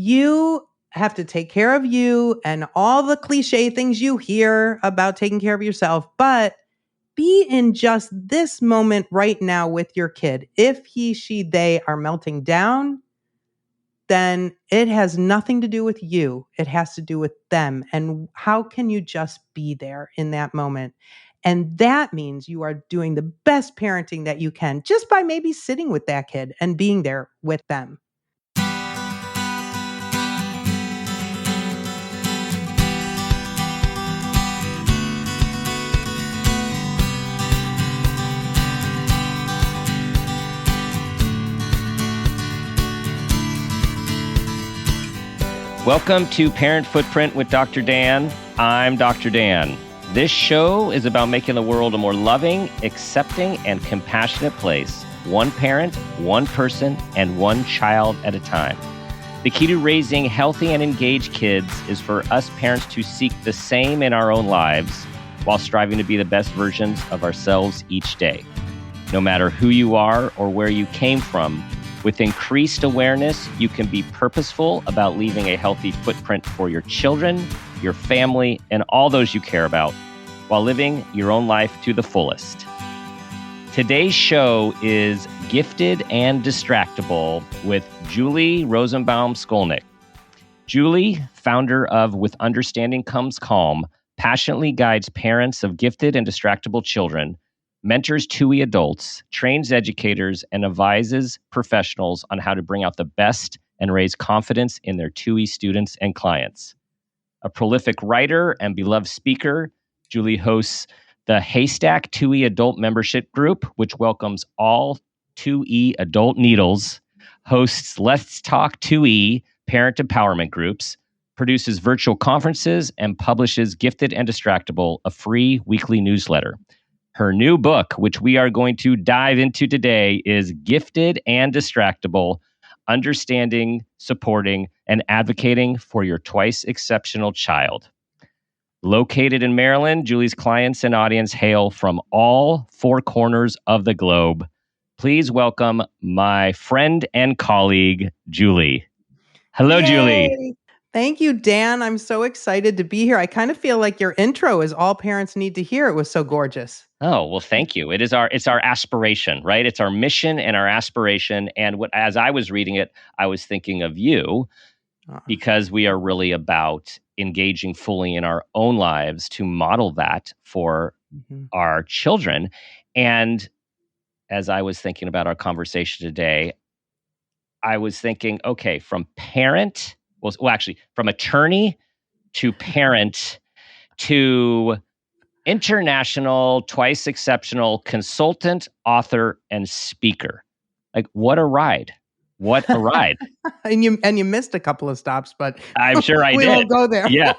you have to take care of you and all the cliche things you hear about taking care of yourself, but be in just this moment right now with your kid. If he, she, they are melting down, then it has nothing to do with you. It has to do with them. And how can you just be there in that moment? And that means you are doing the best parenting that you can just by maybe sitting with that kid and being there with them. Welcome to Parent Footprint with Dr. Dan. I'm Dr. Dan. This show is about making the world a more loving, accepting, and compassionate place. One parent, one person, and one child at a time. The key to raising healthy and engaged kids is for us parents to seek the same in our own lives while striving to be the best versions of ourselves each day. No matter who you are or where you came from, with increased awareness, you can be purposeful about leaving a healthy footprint for your children, your family, and all those you care about, while living your own life to the fullest. Today's show is Gifted and Distractible with Julie Rosenbaum Skolnick. Julie, founder of With Understanding Comes Calm, passionately guides parents of gifted and distractible children, mentors 2E adults, trains educators, and advises professionals on how to bring out the best and raise confidence in their 2E students and clients. A prolific writer and beloved speaker, Julie hosts the Haystack 2E Adult Membership Group, which welcomes all 2E adult needles, hosts Let's Talk 2E parent empowerment groups, produces virtual conferences, and publishes Gifted and Distractible, a free weekly newsletter. Her new book, which we are going to dive into today, is Gifted and Distractible, Understanding, Supporting, and Advocating for Your Twice Exceptional Child. Located in Maryland, Julie's clients and audience hail from all four corners of the globe. Please welcome my friend and colleague, Julie. Hello, Yay! Julie. Thank you, Dan. I'm so excited to be here. I kind of feel like your intro is all parents need to hear. It was so gorgeous. Oh, well, thank you. It's our aspiration, right? It's our mission and our aspiration. And as I was reading it, I was thinking of you because we are really about engaging fully in our own lives to model that for our children. And as I was thinking about our conversation today, I was thinking, okay, from attorney to parent to international, twice exceptional consultant, author, and speaker. Like, what a ride. What a ride. and you missed a couple of stops, but I'm sure I did. We won't go there. Yeah.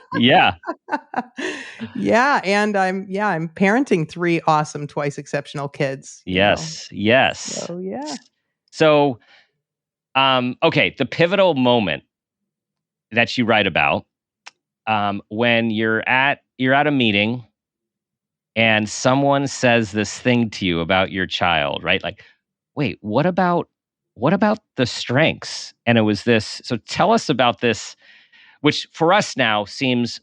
Yeah. And I'm parenting 3 awesome, twice exceptional kids. Yes. So, yeah. So, okay, the pivotal moment that you write about, when you're at a meeting and someone says this thing to you about your child, right? Like, wait, what about the strengths? And it was this. So tell us about this, which for us now seems,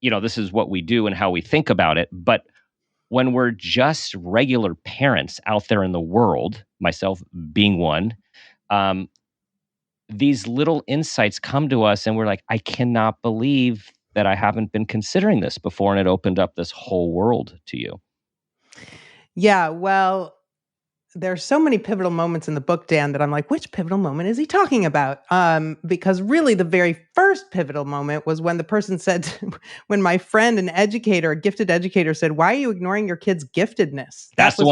this is what we do and how we think about it. But when we're just regular parents out there in the world, myself being one, these little insights come to us and we're like, I cannot believe that I haven't been considering this before. And it opened up this whole world to you. Yeah, well, there's so many pivotal moments in the book, Dan, that I'm like, which pivotal moment is he talking about? Because really the very first pivotal moment was when the person said, when my friend, a gifted educator said, why are you ignoring your kid's giftedness? That's the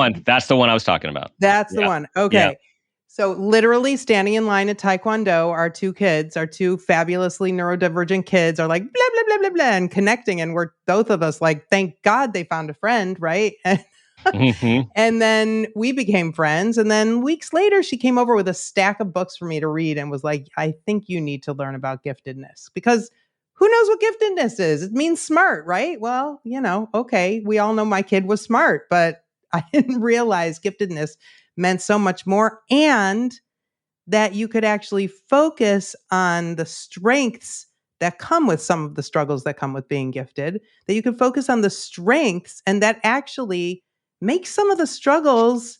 one I was talking about. That's the one. Okay. Yeah. So literally standing in line at Taekwondo, our 2 fabulously neurodivergent kids are like, blah, blah, blah, blah, blah, and connecting. And we're both of us like, thank God they found a friend, right? And then we became friends. And then weeks later, she came over with a stack of books for me to read and was like, I think you need to learn about giftedness, because who knows what giftedness is? It means smart, right? Well, okay, we all know my kid was smart, but I didn't realize giftedness meant so much more. And that you could actually focus on the strengths that come with some of the struggles that come with being gifted, that you could focus on the strengths, and that actually makes some of the struggles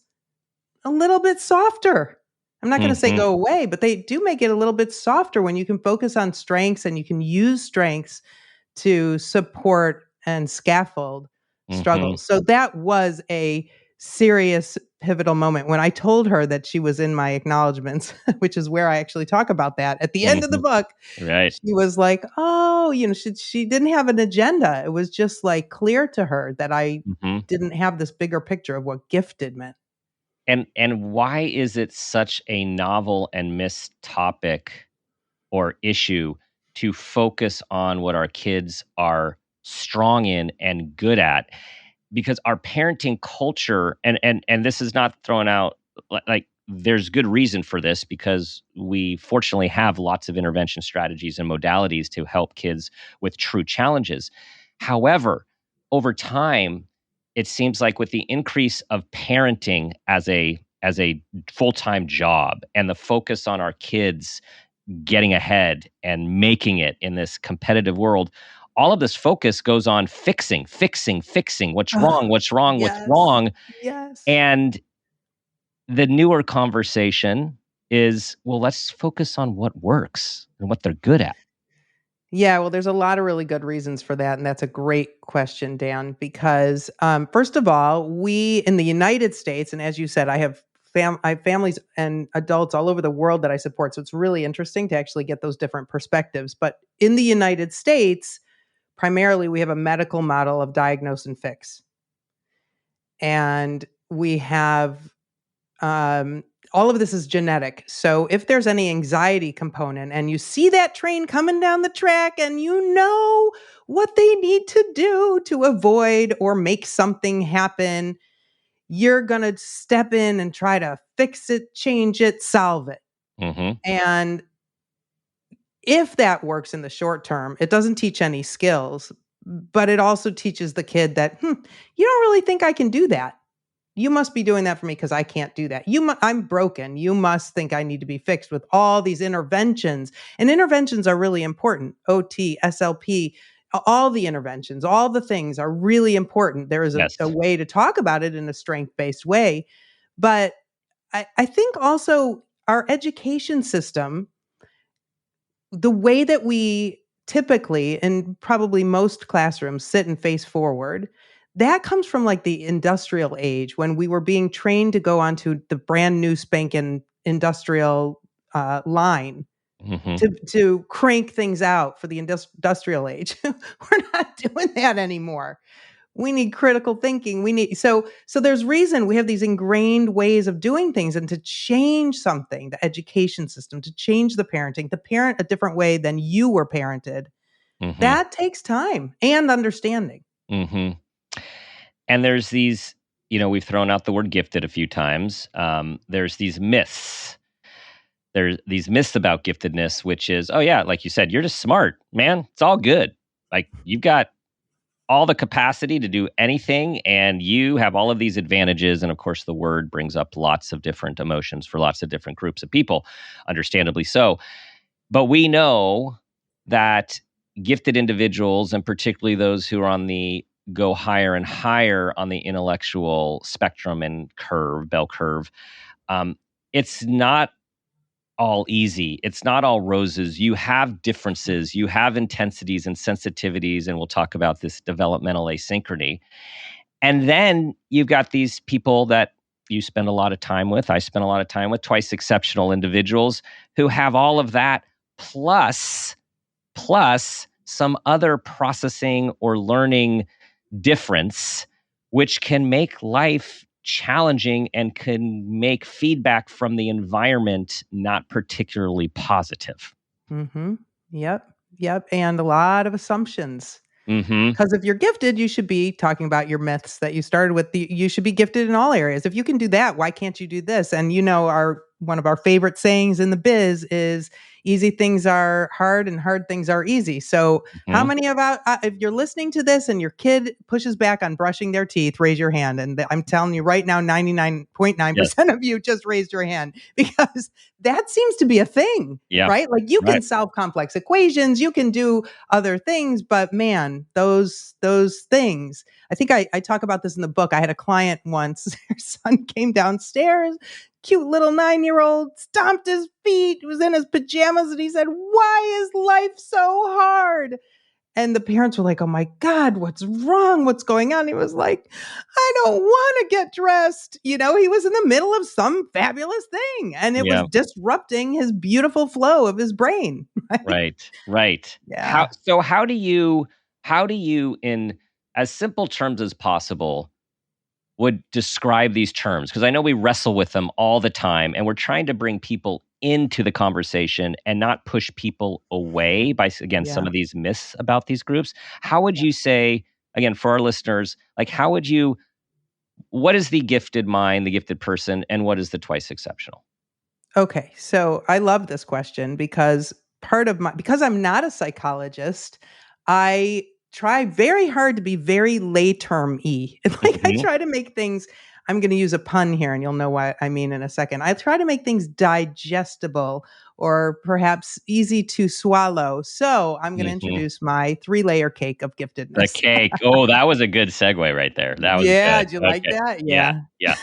a little bit softer. I'm not going to say Mm-hmm. go away, but they do make it a little bit softer when you can focus on strengths and you can use strengths to support and scaffold Mm-hmm. struggles. So that was a serious pivotal moment when I told her that she was in my acknowledgments, which is where I actually talk about that at the end of the Mm-hmm. book. Right. She was like, "Oh, she didn't have an agenda. It was just like clear to her that I Mm-hmm. didn't have this bigger picture of what gifted meant." And why is it such a novel and missed topic or issue to focus on what our kids are strong in and good at? Because our parenting culture, and this is not thrown out like there's good reason for this, because we fortunately have lots of intervention strategies and modalities to help kids with true challenges. However, over time, it seems like with the increase of parenting as a full-time job and the focus on our kids getting ahead and making it in this competitive world, all of this focus goes on fixing, fixing, fixing. What's Oh, wrong? What's wrong? What's yes. wrong? Yes. And the newer conversation is, well, let's focus on what works and what they're good at. Yeah, well, there's a lot of really good reasons for that. And that's a great question, Dan, because first of all, we in the United States, and as you said, I have families and adults all over the world that I support. So it's really interesting to actually get those different perspectives. But in the United States, primarily, we have a medical model of diagnose and fix. And we have all of this is genetic. So if there's any anxiety component and you see that train coming down the track and you know what they need to do to avoid or make something happen, you're going to step in and try to fix it, change it, solve it. Mm-hmm. And if that works in the short term, it doesn't teach any skills, but it also teaches the kid that, you don't really think I can do that. You must be doing that for me because I can't do that. I'm broken. You must think I need to be fixed with all these interventions. And interventions are really important. OT, SLP, all the interventions, all the things are really important. There is Yes. a way to talk about it in a strength-based way. But I think also our education system, the way that we typically, in probably most classrooms, sit and face forward, that comes from like the industrial age when we were being trained to go onto the brand new spanking industrial line Mm-hmm. to crank things out for the industrial age. We're not doing that anymore. We need critical thinking. We need so there's reason we have these ingrained ways of doing things, and to change something, the education system, to change the parenting, to parent a different way than you were parented, Mm-hmm. that takes time and understanding. Mm-hmm. And there's these, we've thrown out the word gifted a few times. There's these myths. There's these myths about giftedness, which is, oh yeah, like you said, you're just smart, man. It's all good. Like you've got all the capacity to do anything, and you have all of these advantages. And of course, the word brings up lots of different emotions for lots of different groups of people, understandably so. But we know that gifted individuals, and particularly those who are on the go higher and higher on the intellectual spectrum and bell curve, it's not all easy. It's not all roses. You have differences, you have intensities and sensitivities, and we'll talk about this developmental asynchrony. And then you've got these people that you spend a lot of time with, I spend a lot of time with, twice exceptional individuals who have all of that plus some other processing or learning difference, which can make life challenging and can make feedback from the environment not particularly positive. Mhm. Yep. Yep, and a lot of assumptions. Mm-hmm. Because if you're gifted, you should be talking about your myths that you started with. You should be gifted in all areas. If you can do that, why can't you do this? And our one of our favorite sayings in the biz is, easy things are hard and hard things are easy. So how many of if you're listening to this and your kid pushes back on brushing their teeth, raise your hand. And I'm telling you right now, 99.9% of you just raised your hand, because that seems to be a thing, right? Like you can solve complex equations, you can do other things, but man, those things, I think I talk about this in the book. I had a client once, their son came downstairs, cute little 9-year-old, stomped his feet, was in his pajamas, and he said, "Why is life so hard?" And the parents were like, "Oh my God, what's wrong? What's going on?" He was like, "I don't want to get dressed." He was in the middle of some fabulous thing, and it was disrupting his beautiful flow of his brain. Right. Yeah. How do you, in as simple terms as possible, would describe these terms? Because I know we wrestle with them all the time, and we're trying to bring people into the conversation and not push people away by, again, some of these myths about these groups. How would you say, again, for our listeners, like what is the gifted mind, the gifted person, and what is the twice exceptional? Okay, so I love this question because because I'm not a psychologist, I try very hard to be very lay term-y. I try to make things, I'm going to use a pun here and you'll know what I mean in a second. I try to make things digestible or perhaps easy to swallow. So I'm going to introduce my 3-layer cake of giftedness. The cake. Oh, that was a good segue right there. That was yeah, good. did you like that? Yeah.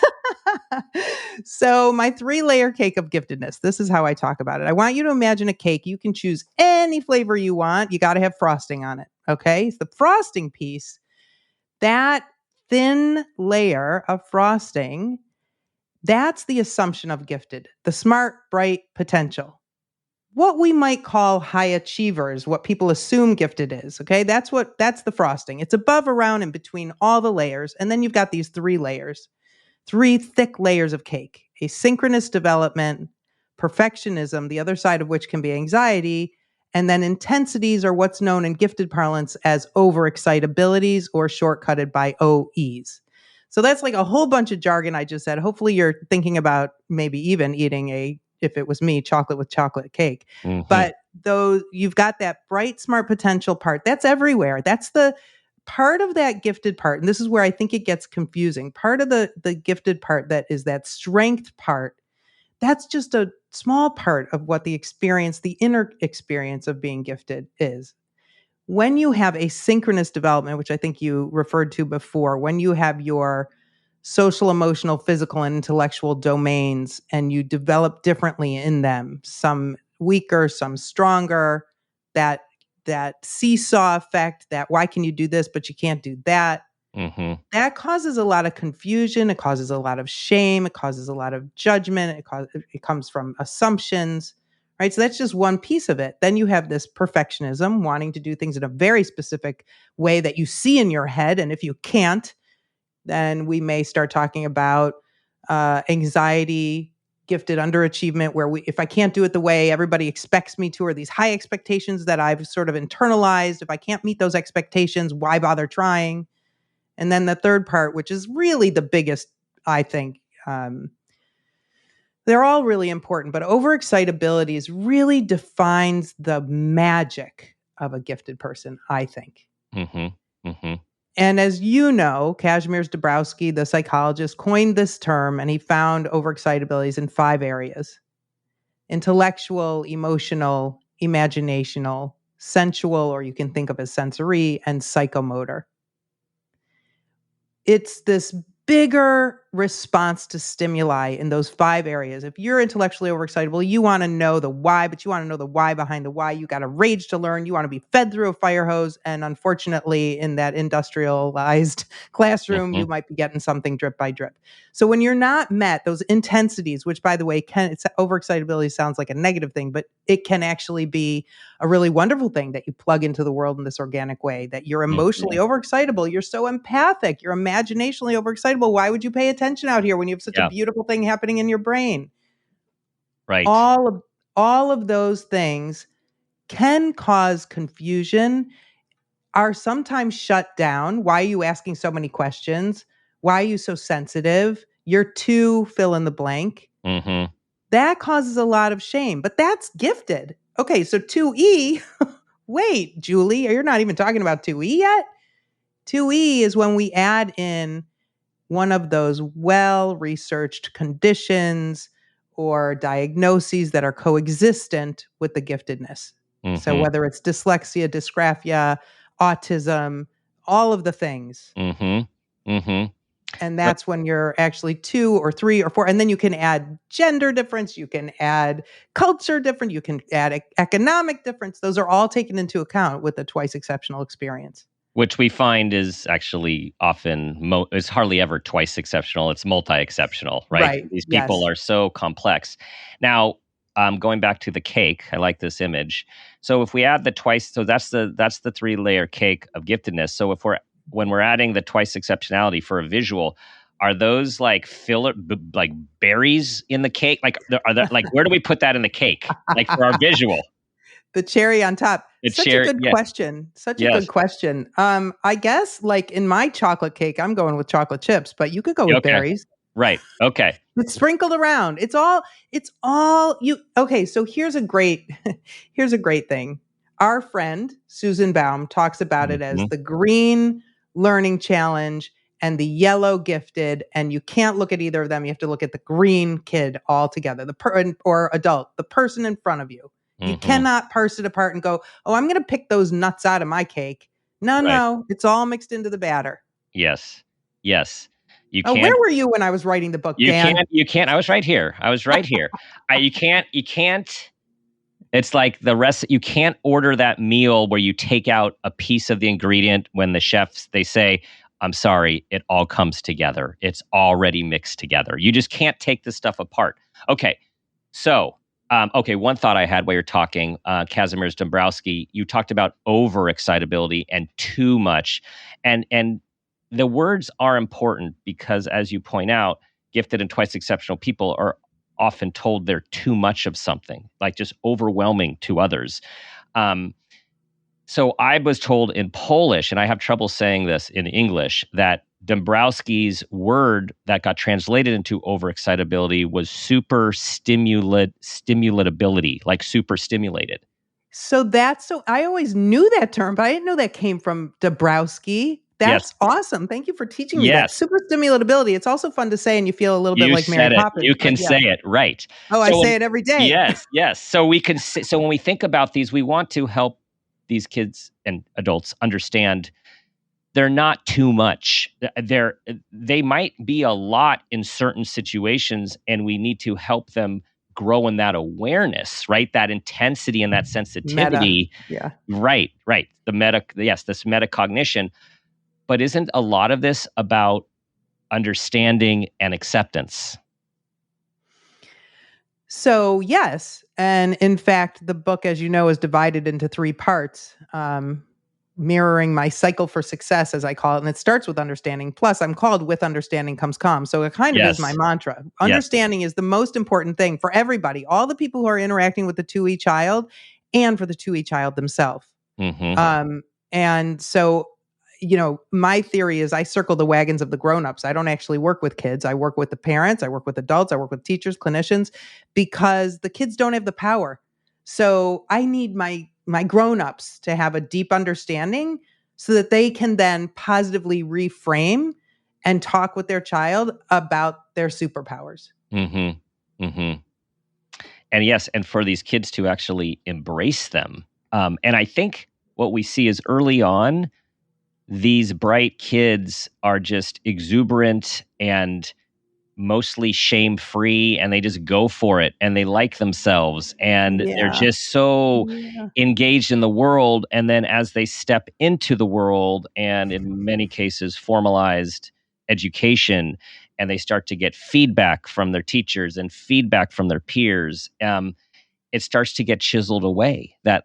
So my 3-layer cake of giftedness, this is how I talk about it. I want you to imagine a cake. You can choose any flavor you want. You got to have frosting on it. Okay. It's the frosting piece, that thin layer of frosting, that's the assumption of gifted, the smart, bright potential. What we might call high achievers, what people assume gifted is. Okay. That's the frosting. It's above, around, and between all the layers. And then you've got these 3 layers. 3 thick layers of cake: asynchronous development, perfectionism, the other side of which can be anxiety, and then intensities, or what's known in gifted parlance as overexcitabilities, or shortcutted by OEs. So that's like a whole bunch of jargon I just said. Hopefully you're thinking about maybe even eating if it was me, chocolate with chocolate cake. But though you've got that bright, smart potential part, that's everywhere. That's the part of that gifted part, and this is where I think it gets confusing. Part of the gifted part, that is that strength part, that's just a small part of what the inner experience of being gifted is. When you have asynchronous development, which I think you referred to before, when you have your social, emotional, physical, and intellectual domains, and you develop differently in them, some weaker, some stronger, that seesaw effect, that why can you do this but you can't do that, that causes a lot of confusion. It causes a lot of shame. It causes a lot of judgment. It comes from assumptions, right? So that's just one piece of it. Then you have this perfectionism, wanting to do things in a very specific way that you see in your head, and if you can't, then we may start talking about anxiety, gifted underachievement, where if I can't do it the way everybody expects me to, or these high expectations that I've sort of internalized, if I can't meet those expectations, why bother trying? And then the third part, which is really the biggest, I think, they're all really important, but overexcitability really defines the magic of a gifted person, I think. And as you know, Kazimierz Dabrowski, the psychologist, coined this term, and he found overexcitabilities in 5 areas: intellectual, emotional, imaginational, sensual, or you can think of as sensory, and psychomotor. It's this bigger response to stimuli in those 5 areas. If you're intellectually overexcitable, you want to know the why, but you want to know the why behind the why. You got a rage to learn. You want to be fed through a fire hose. And unfortunately, in that industrialized classroom, you might be getting something drip by drip. So when you're not met, those intensities, which by the way, overexcitability sounds like a negative thing, but it can actually be a really wonderful thing, that you plug into the world in this organic way, that you're emotionally overexcitable. You're so empathic. You're imaginationally overexcitable. Why would you pay attention out here when you have such a beautiful thing happening in your brain? Right. All of those things can cause confusion, are sometimes shut down. Why are you asking so many questions? Why are you so sensitive? You're too fill in the blank. That causes a lot of shame, but that's gifted. Okay, so 2E, wait, Julie, you're not even talking about 2E yet? 2E is when we add in one of those well-researched conditions or diagnoses that are coexistent with the giftedness. So Mm-hmm. whether it's dyslexia, dysgraphia, autism, all of the things. Mm-hmm. Mm-hmm. And that's when you're actually 2 or 3 or 4. And then you can add gender difference, you can add culture difference, you can add economic difference. Those are all taken into account with the twice exceptional experience. Which we find is actually often, it's hardly ever twice exceptional. It's multi-exceptional, right? Right. These people Yes. are so complex. Now, going back to the cake, I like this image. So if we add the twice, so that's the 3-layer cake of giftedness. So when we're adding the twice exceptionality for a visual, are those like filler, like berries in the cake? Like, are that like, where do we put that in the cake? Like for our visual, The cherry on top. the Such a cherry. good Yeah. question. Such a Yes. good question. I guess like in my chocolate cake, I'm going with chocolate chips, but you could go with Okay. berries. Right. Okay. It's sprinkled around. It's all you. Okay, so here's a great thing. Our friend Susan Baum talks about it as Mhm. the green learning challenge and the yellow gifted, and you can't look at either of them. You have to look at the green kid all together, or adult, the person in front of you. You Mhm. cannot parse it apart and go, "Oh, I'm going to pick those nuts out of my cake." No, Right. no, it's all mixed into the batter. Yes. Yes. You Oh, where can't. were you when I was writing the book, You Dan? can't. You can't. I was right here. You can't. You can't. It's like the rest. You can't order that meal where you take out a piece of the ingredient when the chefs they say, "I'm sorry, it all comes together. It's already mixed together." You just can't take this stuff apart. Okay. So, okay, one thought I had while you're talking, Kazimierz Dombrowski, you talked about overexcitability and too much, and the words are important because, as you point out, gifted and twice exceptional people are often told they're too much of something, like just overwhelming to others. Um, so I was told in Polish, and I have trouble saying this in English, that Dombrowski's word that got translated into overexcitability was stimulatability, like super stimulated. So I always knew that term, but I didn't know that came from Dabrowski. Yes. That's awesome. Thank you for teaching me that. Yes. Super stimulatability. It's also fun to say, and you feel a little bit You like Mary said it. Poppins. You can but yeah. say it, right. Oh, I say it every day. Yes, yes. So we can so when we think about these, we want to help these kids and adults understand they're not too much. They might be a lot in certain situations, and we need to help them grow in that awareness, right? That intensity and that sensitivity. Yeah. Right. This metacognition. But isn't a lot of this about understanding and acceptance? So, yes. And in fact, the book, as you know, is divided into 3 parts, mirroring my cycle for success, as I call it. And it starts with understanding. Plus, I'm called With Understanding Comes Calm. So it kind of is my mantra. Understanding is the most important thing for everybody, all the people who are interacting with the 2E child and for the 2E child themselves. Mm-hmm. And so, my theory is I circle the wagons of the grownups. I don't actually work with kids. I work with the parents. I work with adults. I work with teachers, clinicians, because the kids don't have the power. So I need my grownups to have a deep understanding so that they can then positively reframe and talk with their child about their superpowers. Mm-hmm. Mm-hmm. And yes, and for these kids to actually embrace them. And I think what we see is early on, these bright kids are just exuberant and mostly shame-free, and they just go for it, and they like themselves, and they're just so engaged in the world. And then as they step into the world, and in many cases formalized education, and they start to get feedback from their teachers and feedback from their peers, it starts to get chiseled away. That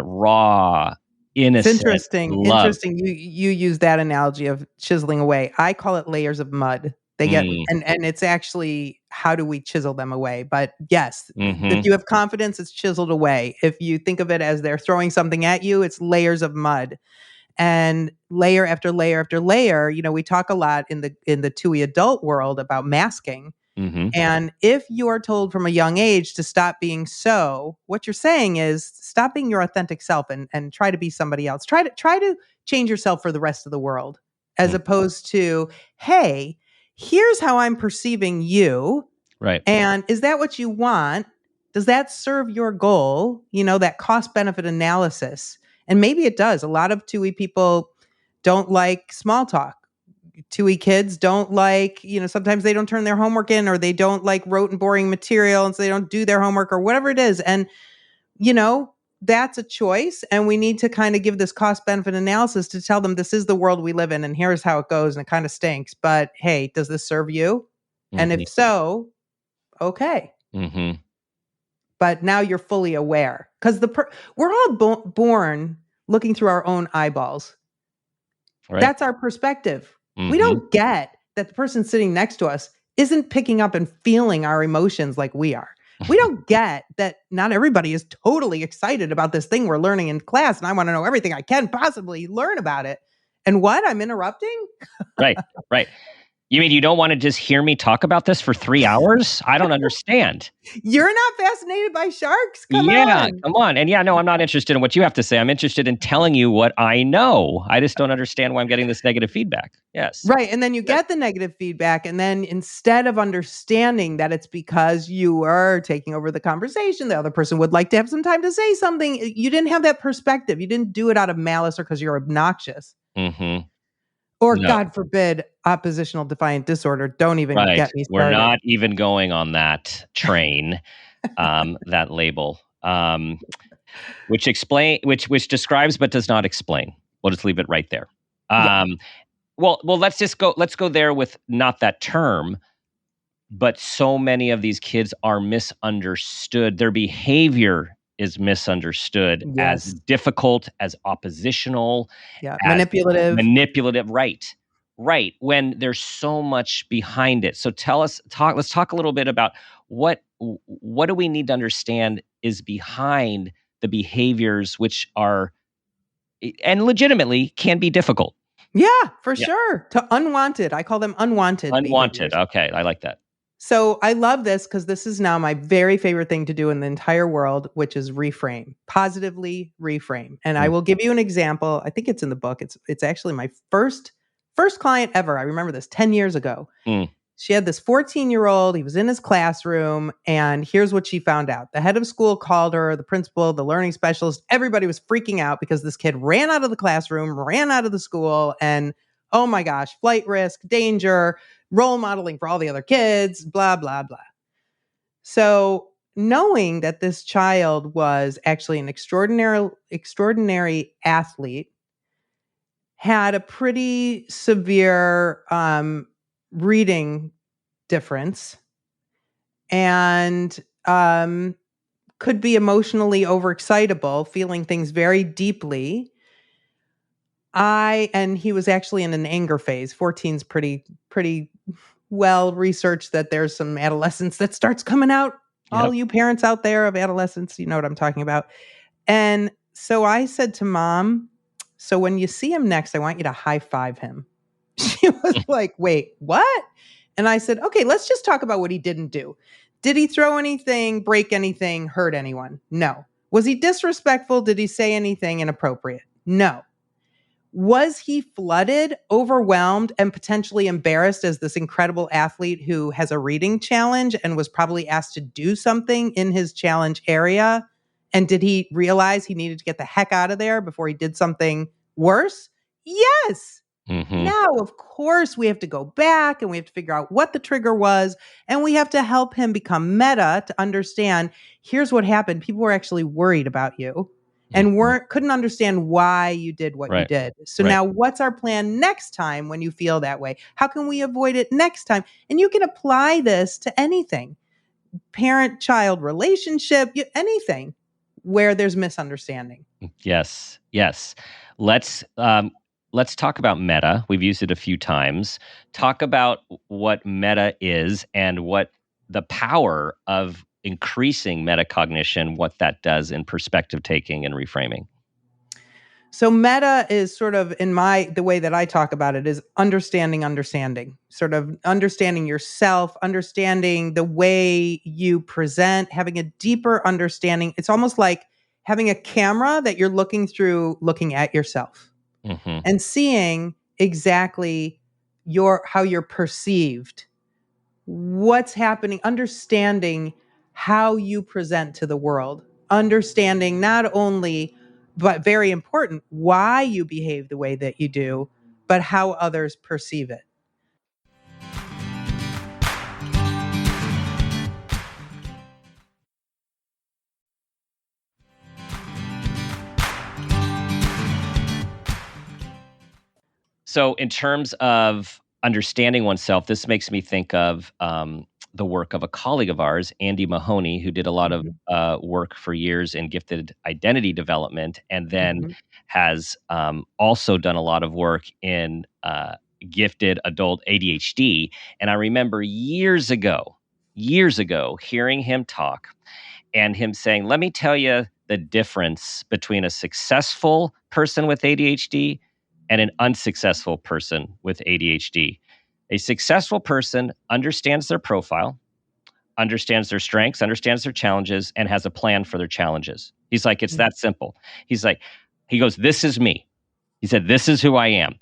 raw, innocent It's interesting. love. Interesting. You use that analogy of chiseling away. I call it layers of mud. They get and it's actually how do we chisel them away? But yes, if you have confidence, it's chiseled away. If you think of it as they're throwing something at you, it's layers of mud. And layer after layer after layer, we talk a lot in the 2E adult world about masking. And if you are told from a young age to stop being so, what you're saying is stop being your authentic self and try to be somebody else. Try to change yourself for the rest of the world, as opposed to, hey, here's how I'm perceiving you. Right. And is that what you want? Does that serve your goal? That cost benefit analysis. And maybe it does. A lot of 2E people don't like small talk. 2E kids don't like, sometimes they don't turn their homework in, or they don't like rote and boring material, and so they don't do their homework or whatever it is. And, that's a choice. And we need to kind of give this cost benefit analysis to tell them this is the world we live in and here's how it goes. And it kind of stinks. But hey, does this serve you? And if so, okay. But now you're fully aware, because we're all born looking through our own eyeballs. Right. That's our perspective. We don't get that the person sitting next to us isn't picking up and feeling our emotions like we are. We don't get that not everybody is totally excited about this thing we're learning in class, and I want to know everything I can possibly learn about it. And what? I'm interrupting? Right. You mean you don't want to just hear me talk about this for 3 hours? I don't understand. You're not fascinated by sharks? Come on. And no, I'm not interested in what you have to say. I'm interested in telling you what I know. I just don't understand why I'm getting this negative feedback. Yes. Right. And then you get the negative feedback. And then instead of understanding that it's because you are taking over the conversation, the other person would like to have some time to say something. You didn't have that perspective. You didn't do it out of malice or because you're obnoxious. Or God forbid, oppositional defiant disorder. Don't even get me started. We're not even going on that train, that label, which describes but does not explain. We'll just leave it right there. Well, let's go there with not that term, but so many of these kids are misunderstood. Their behavior is misunderstood as difficult, as oppositional, as manipulative. Right. When there's so much behind it. So let's talk a little bit about what do we need to understand is behind the behaviors, which are, and legitimately can be difficult. Yeah, for sure. To unwanted. I call them unwanted. Unwanted. Behaviors. Okay. I like that. So I love this because this is now my very favorite thing to do in the entire world, which is reframe, positively reframe. And I will give you an example. I think it's in the book. It's actually my first client ever. I remember this 10 years ago. She had this 14-year-old. He was in his classroom, and here's what she found out. The head of school called her, the principal, the learning specialist. Everybody was freaking out because this kid ran out of the classroom, ran out of the school, and oh my gosh, flight risk, danger, role modeling for all the other kids, blah, blah, blah. So knowing that this child was actually an extraordinary athlete, had a pretty severe reading difference, and could be emotionally overexcitable, feeling things very deeply. And he was actually in an anger phase. 14's pretty well researched that there's some adolescence that starts coming out. Yep. All you parents out there of adolescents, you know what I'm talking about. And so I said to Mom, so when you see him next, I want you to high five him. She was like, wait, what? And I said, okay, let's just talk about what he didn't do. Did he throw anything, break anything, hurt anyone? No. Was he disrespectful? Did he say anything inappropriate? No. Was he flooded, overwhelmed, and potentially embarrassed as this incredible athlete who has a reading challenge and was probably asked to do something in his challenge area? And did he realize he needed to get the heck out of there before he did something worse? Yes. Now, of course, we have to go back and we have to figure out what the trigger was. And we have to help him become meta to understand, here's what happened. People were actually worried about you and couldn't understand why you did what you did. So now what's our plan next time when you feel that way? How can we avoid it next time? And you can apply this to anything, parent-child relationship, anything where there's misunderstanding. Yes. Let's talk about meta. We've used it a few times. Talk about what meta is and what the power of increasing metacognition, what that does in perspective taking and reframing. So meta is sort of the way that I talk about it is understanding, sort of understanding yourself, understanding the way you present, having a deeper understanding. It's almost like having a camera that you're looking through, looking at yourself Mm-hmm. and seeing exactly how you're perceived, what's happening, understanding how you present to the world, understanding not only, but very important, why you behave the way that you do, but how others perceive it. So, in terms of understanding oneself, this makes me think of the work of a colleague of ours, Andy Mahoney, who did a lot of Mhm, work for years in gifted identity development, and then mhm, has also done a lot of work in gifted adult ADHD. And I remember years ago, hearing him talk and him saying, let me tell you the difference between a successful person with ADHD and an unsuccessful person with ADHD. A successful person understands their profile, understands their strengths, understands their challenges, and has a plan for their challenges. He's like, it's mm, that simple. He's like, he goes, this is me. He said, this is who I am.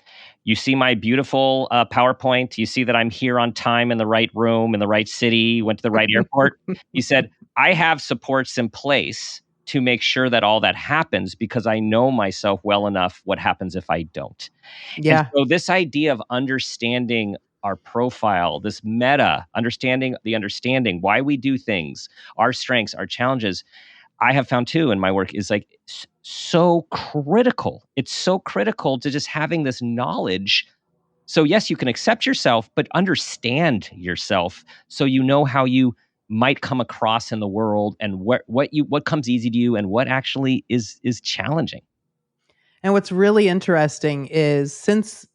You see my beautiful PowerPoint. You see that I'm here on time in the right room, in the right city, went to the right airport. He said, I have supports in place to make sure that all that happens because I know myself well enough what happens if I don't. And Yeah. so this idea of understanding our profile, this meta, understanding why we do things, our strengths, our challenges, I have found too in my work is like so critical. It's so critical to just having this knowledge. So yes, you can accept yourself, but understand yourself so you know how you might come across in the world and what comes easy to you and what actually is challenging. And what's really interesting is since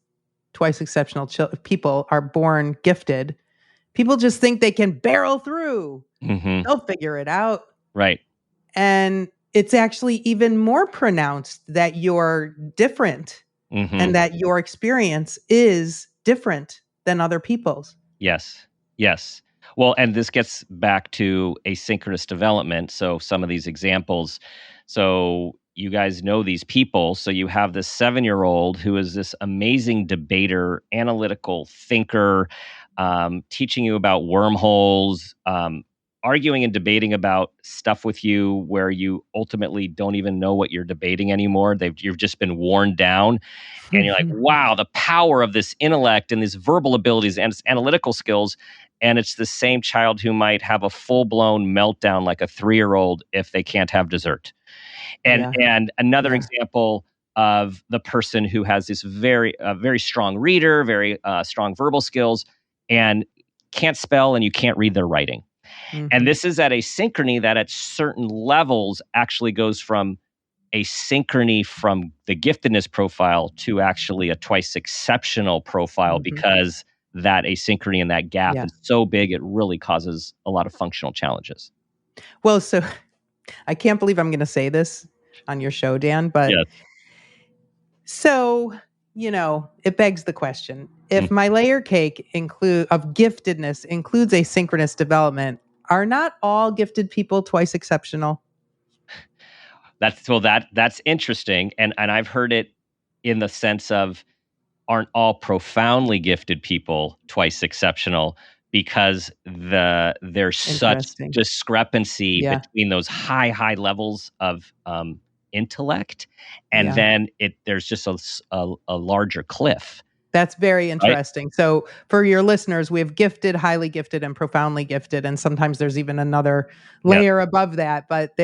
twice exceptional people are born gifted, people just think they can barrel through. Hmm. They'll figure it out. Right. And it's actually even more pronounced that you're different Hmm. and that your experience is different than other people's. Yes. Yes. Well, and this gets back to asynchronous development. So some of these examples. So you guys know these people. So you have this 7-year-old who is this amazing debater, analytical thinker, teaching you about wormholes, arguing and debating about stuff with you where you ultimately don't even know what you're debating anymore. You've just been worn down and you're like, wow, the power of this intellect and these verbal abilities and analytical skills. And it's the same child who might have a full blown meltdown like a 3-year-old if they can't have dessert. And Yeah. and another Yeah. example of the person who has this very strong reader, very strong verbal skills, and can't spell and you can't read their writing. And Mhm. this is at a synchrony that at certain levels actually goes from a synchrony from the giftedness profile to actually a twice exceptional profile Mhm. because that asynchrony and that gap Yeah. is so big, it really causes a lot of functional challenges. Well, so I can't believe I'm gonna say this on your show, Dan, but Yes. so, it begs the question. Mm. If my layer cake of giftedness includes asynchronous development, are not all gifted people twice exceptional? That's interesting. And I've heard it in the sense of aren't all profoundly gifted people twice exceptional because there's such Interesting. discrepancy Yeah. between those high levels of intellect and Yeah. then there's just a larger cliff, That's very right? interesting. So, for your listeners, we have gifted, highly gifted, and profoundly gifted, and sometimes there's even another Yeah, layer above that. But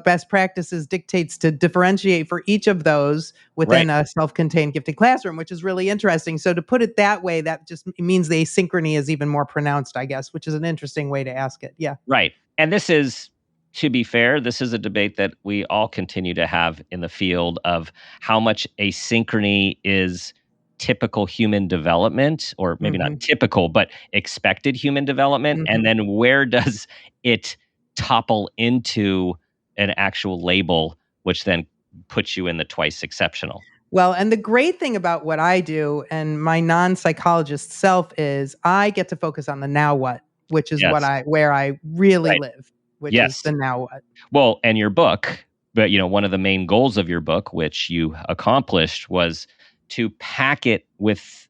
best practices dictates to differentiate for each of those right. within a self-contained gifted classroom, which is really interesting. So, to put it that way, that just means the asynchrony is even more pronounced, I guess, which is an interesting way to ask it. Yeah. Right. And this is, to be fair, this is a debate that we all continue to have in the field of how much asynchrony is typical human development, or maybe not Hmm. typical, but expected human development. And Hmm. then where does it topple into an actual label, which then puts you in the twice exceptional. Well, and the great thing about what I do and my non-psychologist self is I get to focus on the now what, which is Yes. where I really Right. live, which is Yes. the now what. Well, and your book, but one of the main goals of your book, which you accomplished, was to pack it with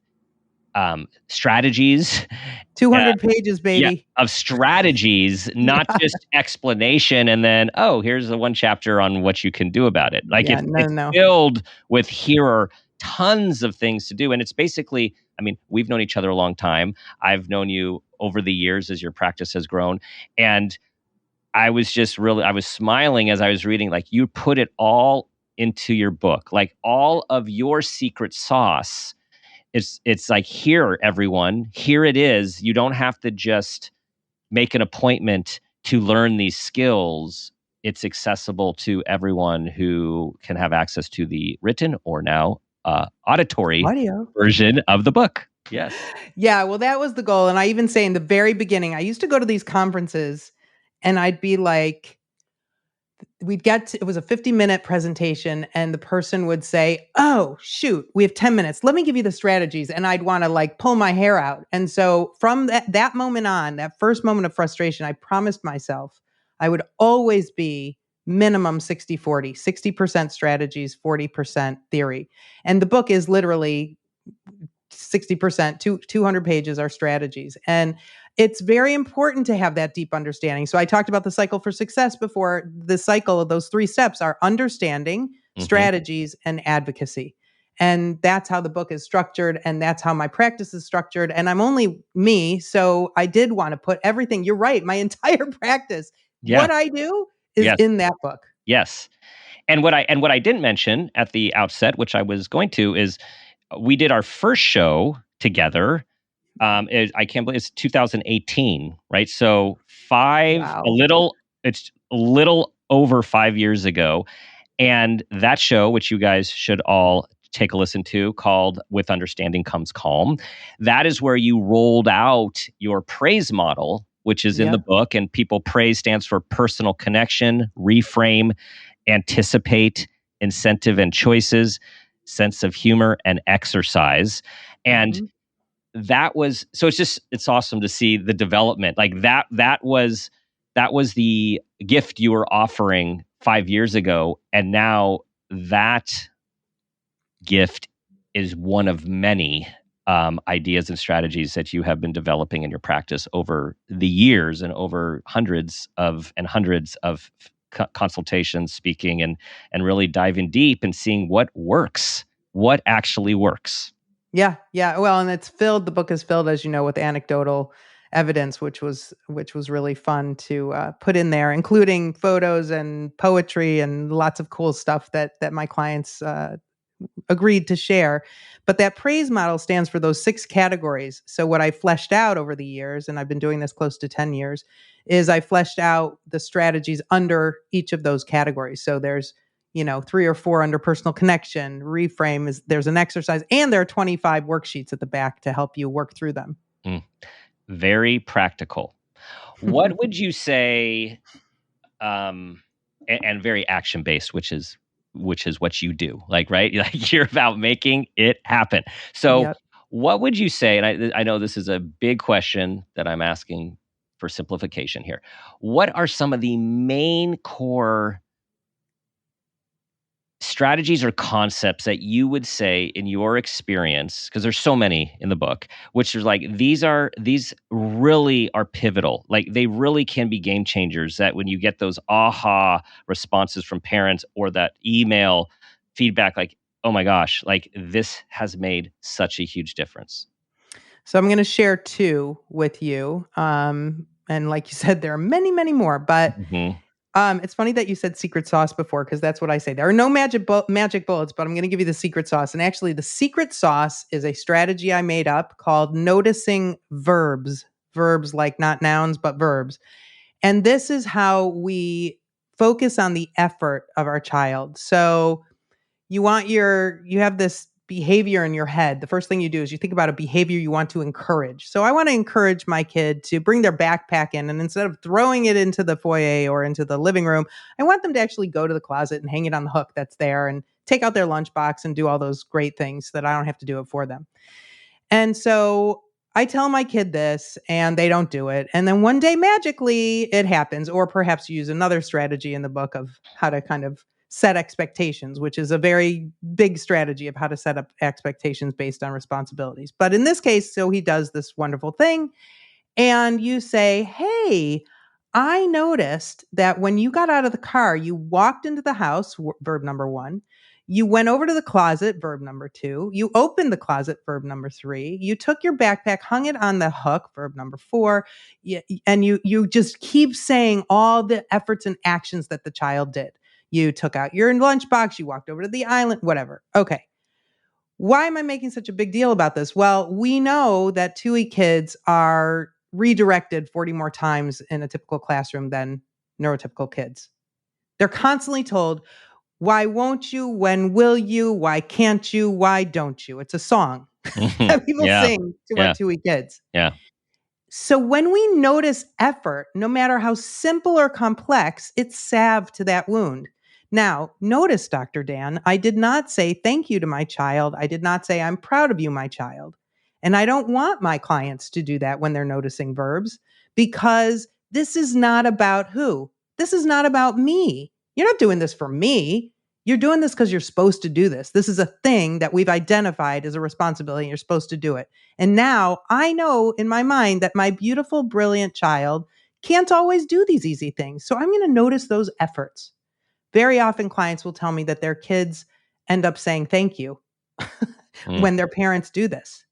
strategies. 200 pages, Yeah, baby. of strategies, not Yeah. just explanation, and then, oh, here's the one chapter on what you can do about it. Like Yeah, it's no. filled with, here are tons of things to do, and it's basically, I mean, we've known each other a long time. I've known you over the years as your practice has grown, and I was smiling as I was reading. Like, you put it all into your book, like all of your secret sauce. It's like, here, everyone, here it is. You don't have to just make an appointment to learn these skills. It's accessible to everyone who can have access to the written or now auditory Audio. version of the book. Yes. Yeah, well, that was the goal. And I even say in the very beginning, I used to go to these conferences and I'd be like, it was a 50-minute presentation and the person would say, oh, shoot, we have 10 minutes. Let me give you the strategies. And I'd want to like pull my hair out. And so from that moment on, that first moment of frustration, I promised myself I would always be minimum 60-40, 60% strategies, 40% theory. And the book is literally 60%, 200 pages are strategies. And it's very important to have that deep understanding. So I talked about the cycle for success before. The cycle of those 3 steps are understanding, strategies, and advocacy. And that's how the book is structured. And that's how my practice is structured. And I'm only me. So I did want to put everything, you're right, my entire practice, what I do is in that book. Yes. And what I didn't mention at the outset, which I was going to, is we did our first show together. I can't believe it's 2018, right? So it's a little over 5 years ago. And that show, which you guys should all take a listen to, called With Understanding Comes Calm, that is where you rolled out your praise model, which is in the book. And praise stands for personal connection, reframe, anticipate, incentive and choices, sense of humor, and exercise. And it's awesome to see the development. Like that was the gift you were offering 5 years ago, and now that gift is one of many ideas and strategies that you have been developing in your practice over the years and over hundreds of consultations, speaking, and really diving deep and seeing what works, what actually works. Yeah. Well, and the book is filled, as you know, with anecdotal evidence, which was really fun to put in there, including photos and poetry and lots of cool stuff that my clients agreed to share. But that praise model stands for those 6 categories. So what I fleshed out over the years, and I've been doing this close to 10 years, is I fleshed out the strategies under each of those categories. So there's 3 or 4 under personal connection. Reframe there's an exercise, and there are 25 worksheets at the back to help you work through them. Very practical. What would you say, and very action-based, which is what you do, like, right? Like, you're about making it happen. So what would you say, and I know this is a big question that I'm asking for simplification here. What are some of the main core strategies or concepts that you would say, in your experience, because there's so many in the book, which is like, these really are pivotal, like they really can be game changers, that when you get those aha responses from parents or that email feedback, like, oh my gosh, like this has made such a huge difference? So I'm going to share 2 with you. And like you said, there are many, many more, but it's funny that you said secret sauce before, because that's what I say. There are no magic bullets, but I'm going to give you the secret sauce. And actually, the secret sauce is a strategy I made up called noticing verbs like not nouns, but verbs. And this is how we focus on the effort of our child. So you have this behavior in your head, the first thing you do is you think about a behavior you want to encourage. So I want to encourage my kid to bring their backpack in, and instead of throwing it into the foyer or into the living room, I want them to actually go to the closet and hang it on the hook that's there and take out their lunchbox and do all those great things so that I don't have to do it for them. And so I tell my kid this and they don't do it. And then one day magically it happens, or perhaps use another strategy in the book of how to kind of set expectations, which is a very big strategy of how to set up expectations based on responsibilities. But in this case, so he does this wonderful thing and you say, "Hey, I noticed that when you got out of the car, you walked into the house, verb number 1. You went over to the closet, verb number 2. You opened the closet, verb number 3. You took your backpack, hung it on the hook, verb number 4. And you just keep saying all the efforts and actions that the child did. You took out your lunchbox, you walked over to the island, whatever. Okay. Why am I making such a big deal about this? Well, we know that TUI kids are redirected 40 more times in a typical classroom than neurotypical kids. They're constantly told, why won't you? When will you? Why can't you? Why don't you? It's a song that people sing to our TUI kids. Yeah. So when we notice effort, no matter how simple or complex, it's salve to that wound. Now, notice, Dr. Dan, I did not say thank you to my child. I did not say I'm proud of you, my child. And I don't want my clients to do that when they're noticing verbs, because this is not about who. This is not about me. You're not doing this for me. You're doing this because you're supposed to do this. This is a thing that we've identified as a responsibility. And you're supposed to do it. And now I know in my mind that my beautiful, brilliant child can't always do these easy things. So I'm going to notice those efforts. Very often clients will tell me that their kids end up saying thank you when their parents do this.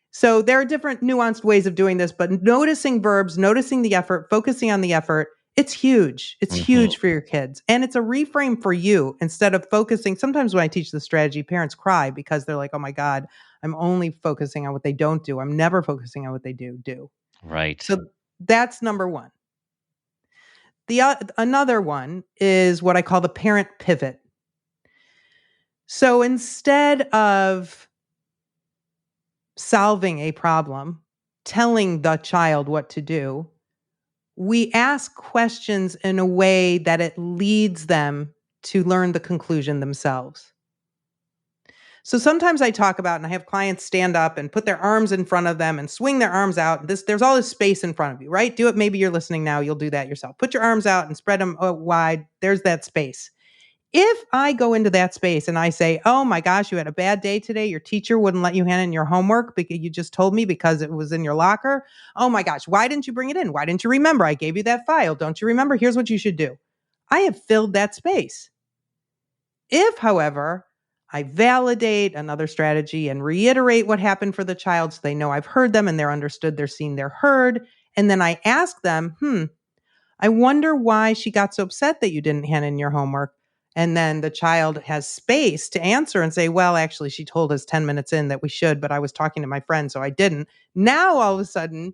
So there are different nuanced ways of doing this, but noticing verbs, noticing the effort, focusing on the effort, it's huge. It's huge for your kids. And it's a reframe for you instead of focusing. Sometimes when I teach the strategy, parents cry because they're like, oh my God, I'm only focusing on what they don't do. I'm never focusing on what they do. Right. So that's number 1. Another one is what I call the parent pivot. So instead of solving a problem, telling the child what to do, we ask questions in a way that it leads them to learn the conclusion themselves. So sometimes I talk about, and I have clients stand up and put their arms in front of them and swing their arms out. There's all this space in front of you, right? Do it. Maybe you're listening now. You'll do that yourself. Put your arms out and spread them wide. There's that space. If I go into that space and I say, oh my gosh, you had a bad day today. Your teacher wouldn't let you hand in your homework because you just told me because it was in your locker. Oh my gosh, why didn't you bring it in? Why didn't you remember? I gave you that file. Don't you remember? Here's what you should do. I have filled that space. If, however, I validate another strategy and reiterate what happened for the child so they know I've heard them and they're understood, they're seen, they're heard, and then I ask them, I wonder why she got so upset that you didn't hand in your homework. And then the child has space to answer and say, well, actually, she told us 10 minutes in that we should, but I was talking to my friend, so I didn't. Now, all of a sudden,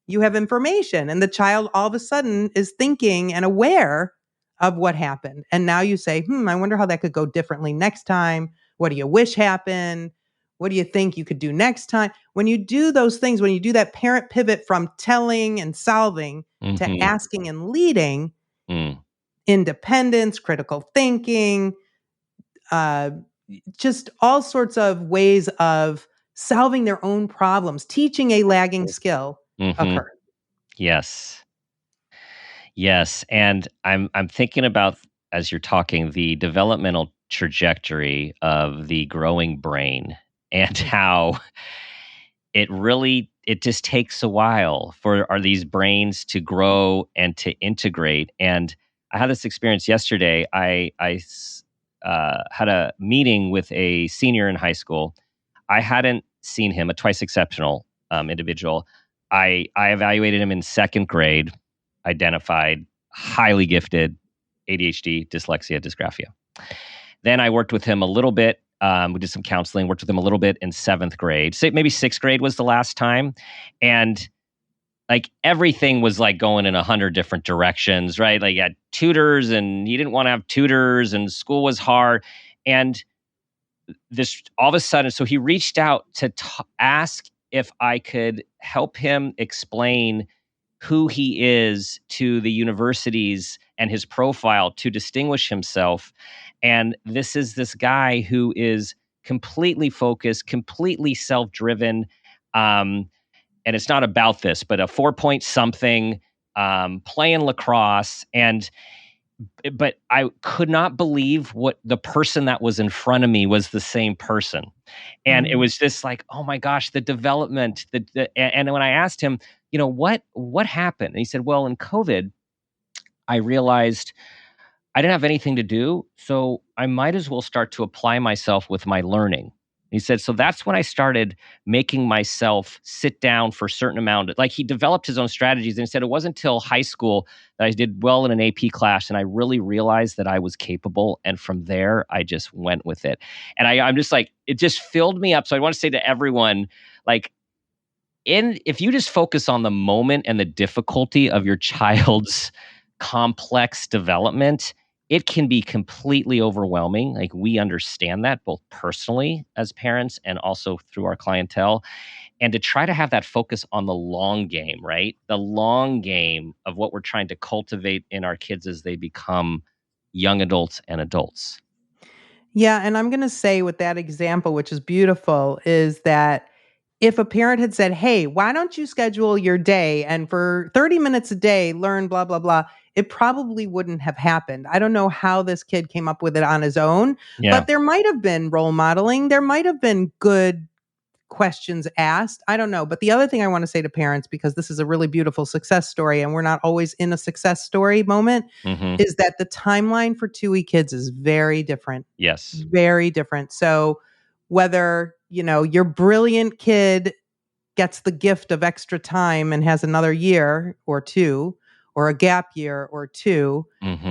you have information. And the child all of a sudden is thinking and aware of what happened. And now you say, I wonder how that could go differently next time. What do you wish happened? What do you think you could do next time? When you do those things, when you do that parent pivot from telling and solving to asking and leading, independence, critical thinking, just all sorts of ways of solving their own problems, teaching a lagging skill occur. Yes. And I'm thinking about, as you're talking, the developmental trajectory of the growing brain and how it just takes a while for these brains to grow and to integrate. And I had this experience yesterday. I had a meeting with a senior in high school. I hadn't seen him, a twice exceptional individual. I evaluated him in second grade, identified highly gifted ADHD, dyslexia, dysgraphia. Then I worked with him a little bit. We did some counseling, worked with him a little bit in seventh grade. So maybe sixth grade was the last time. And like everything was like going in 100 different directions, right? Like he had tutors and he didn't want to have tutors and school was hard. And this all of a sudden, so he reached out to ask if I could help him explain who he is to the universities and his profile to distinguish himself. And this guy who is completely focused, completely self-driven. And it's not about this, but a 4-point something, playing lacrosse. But I could not believe what the person that was in front of me was the same person. And it was just like, oh my gosh, the development, and when I asked him, what happened? And he said, well, in COVID, I realized I didn't have anything to do, so I might as well start to apply myself with my learning. He said, so that's when I started making myself sit down for a certain amount. Like, he developed his own strategies, and he said it wasn't until high school that I did well in an AP class, and I really realized that I was capable. And from there, I just went with it. And I'm just like, it just filled me up. So I want to say to everyone, like, if you just focus on the moment and the difficulty of your child's complex development, it can be completely overwhelming. Like, we understand that both personally as parents and also through our clientele. And to try to have that focus on the long game, right? The long game of what we're trying to cultivate in our kids as they become young adults and adults. Yeah. And I'm going to say with that example, which is beautiful, is that if a parent had said, hey, why don't you schedule your day and for 30 minutes a day, learn blah, blah, blah, it probably wouldn't have happened. I don't know how this kid came up with it on his own, but there might have been role modeling. There might have been good questions asked. I don't know. But the other thing I want to say to parents, because this is a really beautiful success story and we're not always in a success story moment, is that the timeline for 2E kids is very different. Yes. Very different. So whether, your brilliant kid gets the gift of extra time and has another year or two, or a gap year or two,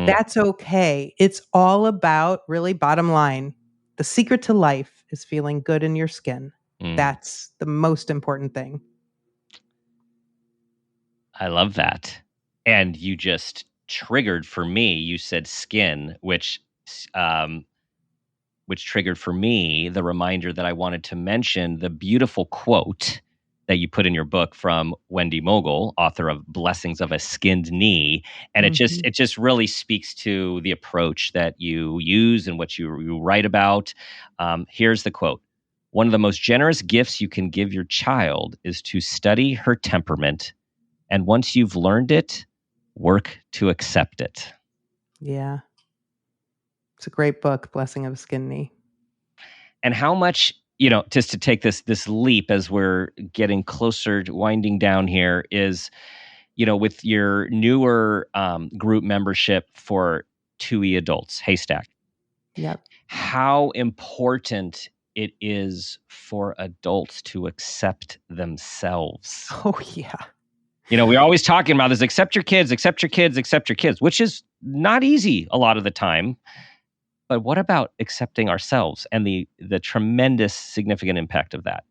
that's okay. It's all about, really, bottom line, the secret to life is feeling good in your skin. That's the most important thing. I love that. And you just triggered for me, you said skin, which triggered for me the reminder that I wanted to mention the beautiful quote that you put in your book from Wendy Mogul, author of Blessings of a Skinned Knee. And it just really speaks to the approach that you use and what you write about. Here's the quote. One of the most generous gifts you can give your child is to study her temperament. And once you've learned it, work to accept it. Yeah. It's a great book, Blessing of a Skinned Knee. And how much, just to take this leap as we're getting closer to winding down here is, with your newer group membership for 2E adults, Haystack. Yep. How important it is for adults to accept themselves. Oh, yeah. We're always talking about this, accept your kids, accept your kids, accept your kids, which is not easy a lot of the time. But what about accepting ourselves and the tremendous significant impact of that?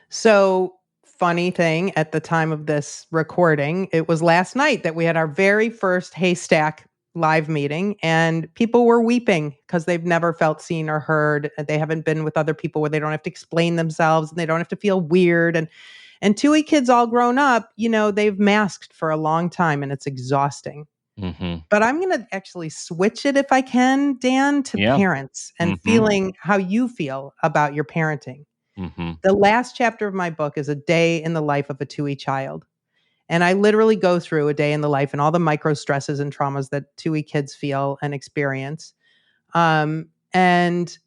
So, funny thing, at the time of this recording, it was last night that we had our very first Haystack live meeting, and people were weeping because they've never felt seen or heard. They haven't been with other people where they don't have to explain themselves and they don't have to feel weird. And 2E kids all grown up, they've masked for a long time and it's exhausting. But I'm going to actually switch it, if I can, Dan, to parents and feeling how you feel about your parenting. The last chapter of my book is a day in the life of a 2E child. And I literally go through a day in the life and all the micro stresses and traumas that 2E kids feel and experience. And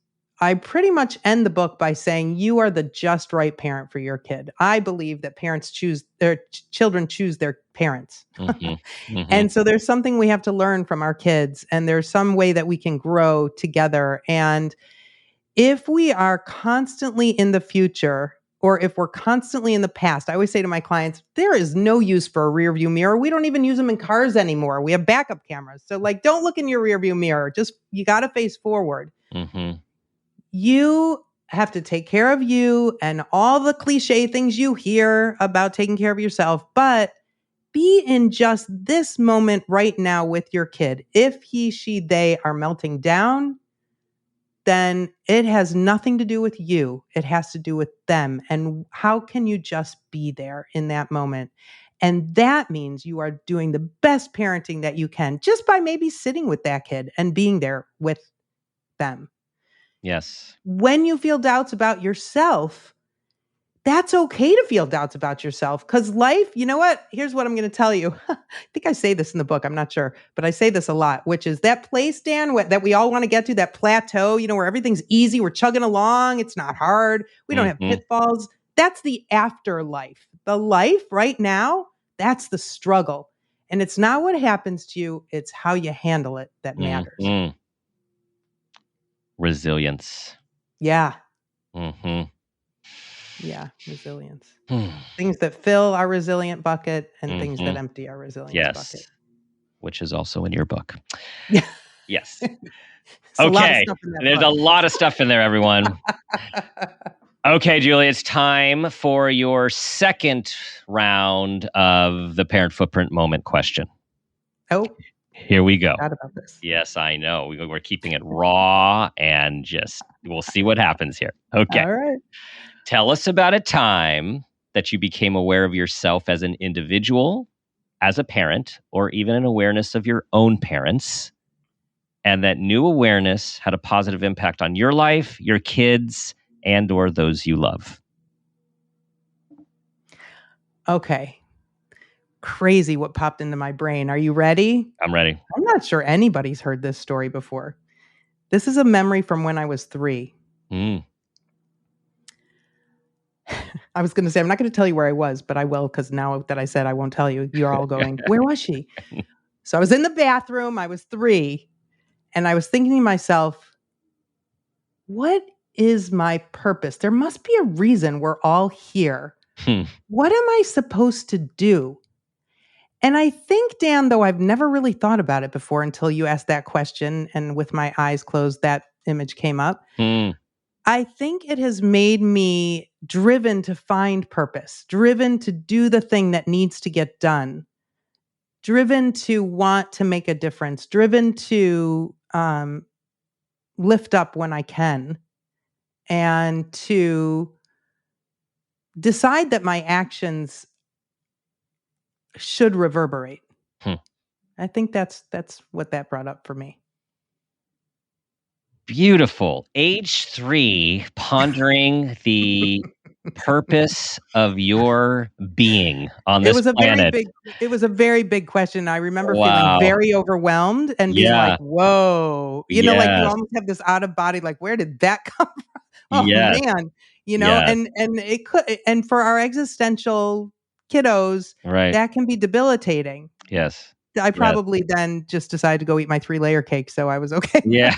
I pretty much end the book by saying you are the just right parent for your kid. I believe that children choose their parents. And so there's something we have to learn from our kids, and there's some way that we can grow together. And if we are constantly in the future, or if we're constantly in the past, I always say to my clients, there is no use for a rear view mirror. We don't even use them in cars anymore. We have backup cameras. So don't look in your rear view mirror. You got to face forward. You have to take care of you and all the cliche things you hear about taking care of yourself, but be in just this moment right now with your kid. If he, she, they are melting down, then it has nothing to do with you. It has to do with them. And how can you just be there in that moment? And that means you are doing the best parenting that you can just by maybe sitting with that kid and being there with them. Yes. When you feel doubts about yourself, that's okay to feel doubts about yourself because life, you know what? Here's what I'm going to tell you. I think I say this in the book. I'm not sure, but I say this a lot, which is that place, Dan, that we all want to get to, that plateau, where everything's easy. We're chugging along. It's not hard. We don't have pitfalls. That's the afterlife. The life right now, that's the struggle. And it's not what happens to you. It's how you handle it that matters. Resilience. Yeah. Mm-hmm. Yeah, resilience. Things that fill our resilient bucket and things that empty our resilience bucket. Which is also in your book. Yeah. Yes. Okay. There's a lot of stuff in there, everyone. Okay, Julie, it's time for your second round of the parent footprint moment question. Oh. Here we go. Forgot about this. Yes, I know. We're keeping it raw and we'll see what happens here. Okay. All right. Tell us about a time that you became aware of yourself as an individual, as a parent, or even an awareness of your own parents, and that new awareness had a positive impact on your life, your kids, and or those you love. Okay. Crazy what popped into my brain. Are you ready? I'm ready. I'm not sure anybody's heard this story before. This is a memory from when I was 3. I was going to say, I'm not going to tell you where I was, but I will, because now that I said I won't tell you, you're all going, where was she? So I was in the bathroom. I was 3. And I was thinking to myself, what is my purpose? There must be a reason we're all here. What am I supposed to do? And I think, Dan, though I've never really thought about it before until you asked that question, and with my eyes closed, that image came up. I think it has made me driven to find purpose, driven to do the thing that needs to get done, driven to want to make a difference, driven to lift up when I can, and to decide that my actions should reverberate. I think that's what that brought up for me. Beautiful. Age 3, pondering the purpose of your being on this planet. It was a very big question. I remember feeling very overwhelmed and being like, whoa, like you almost have this out of body, like, where did that come from? Oh man, and it could, and for our existential kiddos, that can be debilitating. Yes. I probably then just decided to go eat my 3-layer cake, so I was okay. Yeah.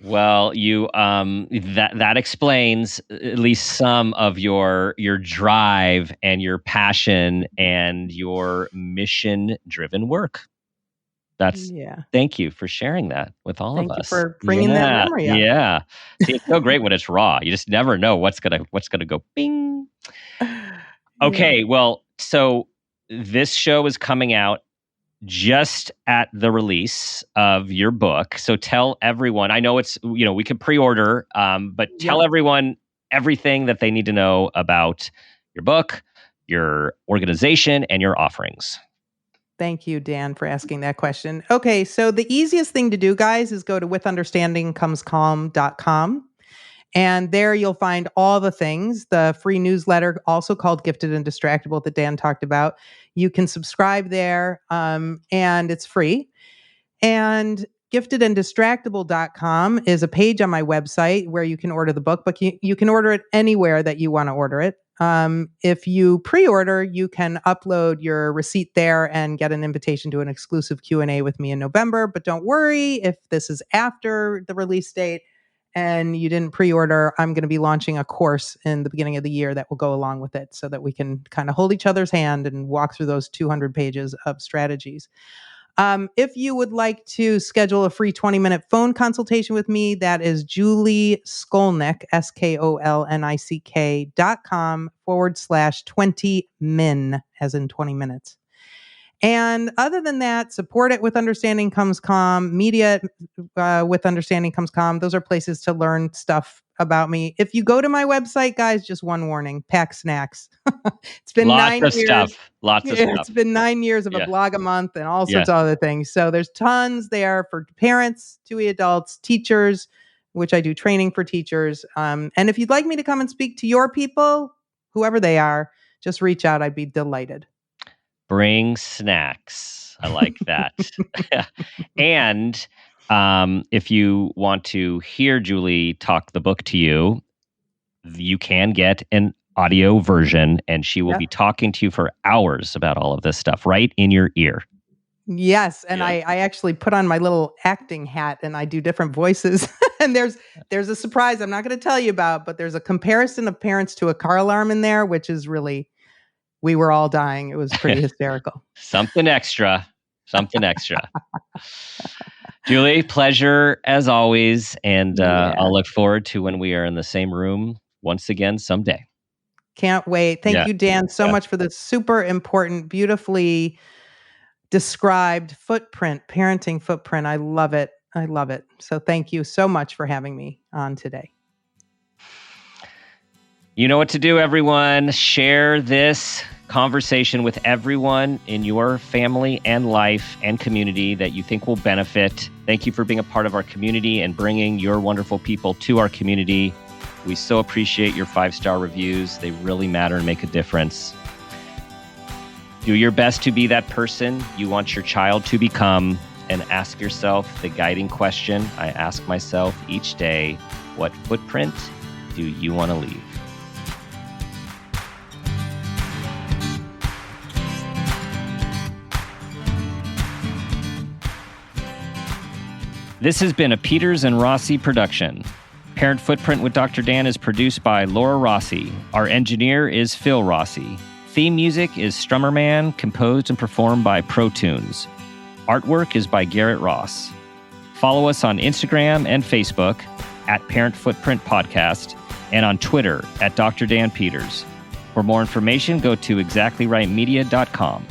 Well, you that explains at least some of your drive and your passion and your mission-driven work. Thank you for sharing that with all of us. Thank you for bringing that memory up. Yeah. See, it's so great when it's raw. You just never know what's gonna go bing. Okay, well, so this show is coming out just at the release of your book. So tell everyone, I know it's, we can pre-order, but tell everyone everything that they need to know about your book, your organization, and your offerings. Thank you, Dan, for asking that question. Okay, so the easiest thing to do, guys, is go to withunderstandingcomescalm.com. And there you'll find all the things, the free newsletter, also called Gifted and Distractible, that Dan talked about. You can subscribe there, and it's free. And giftedanddistractible.com is a page on my website where you can order the book, but you can order it anywhere that you want to order it. If you pre-order, you can upload your receipt there and get an invitation to an exclusive Q&A with me in November. But don't worry, if this is after the release date and you didn't pre-order, I'm going to be launching a course in the beginning of the year that will go along with it so that we can kind of hold each other's hand and walk through those 200 pages of strategies. If you would like to schedule a free 20-minute phone consultation with me, that is Julie Skolnick, SKOLNICK.com /20min, as in 20 minutes. And other than that, support it with Understanding Comes Calm, media with Understanding Comes Calm. Those are places to learn stuff about me. If you go to my website, guys, just one warning, pack snacks. It's been Lots 9 of years. stuff. Lots of stuff. It's been 9 years of a Yeah. blog a month and all Yeah. sorts of other things. So there's tons there for parents, 2E adults, teachers, which I do training for teachers. And if you'd like me to come and speak to your people, whoever they are, just reach out. I'd be delighted. Bring snacks. I like that. And if you want to hear Julie talk the book to you, you can get an audio version, and she will be talking to you for hours about all of this stuff right in your ear. Yes, and I actually put on my little acting hat and I do different voices. And there's a surprise I'm not going to tell you about, but there's a comparison of parents to a car alarm in there, which is really, we were all dying. It was pretty hysterical. Something extra. Julie, pleasure as always. And I'll look forward to when we are in the same room once again someday. Can't wait. Thank you, Dan, so much for this super important, beautifully described parenting footprint. I love it. So thank you so much for having me on today. You know what to do, everyone. Share this conversation with everyone in your family and life and community that you think will benefit. Thank you for being a part of our community and bringing your wonderful people to our community. We so appreciate your 5-star reviews. They really matter and make a difference. Do your best to be that person you want your child to become, and ask yourself the guiding question I ask myself each day: what footprint do you want to leave? This has been a Peters and Rossi production. Parent Footprint with Dr. Dan is produced by Laura Rossi. Our engineer is Phil Rossi. Theme music is Strummerman, composed and performed by Pro Tunes. Artwork is by Garrett Ross. Follow us on Instagram and Facebook at Parent Footprint Podcast, and on Twitter at Dr. Dan Peters. For more information, go to exactlyrightmedia.com.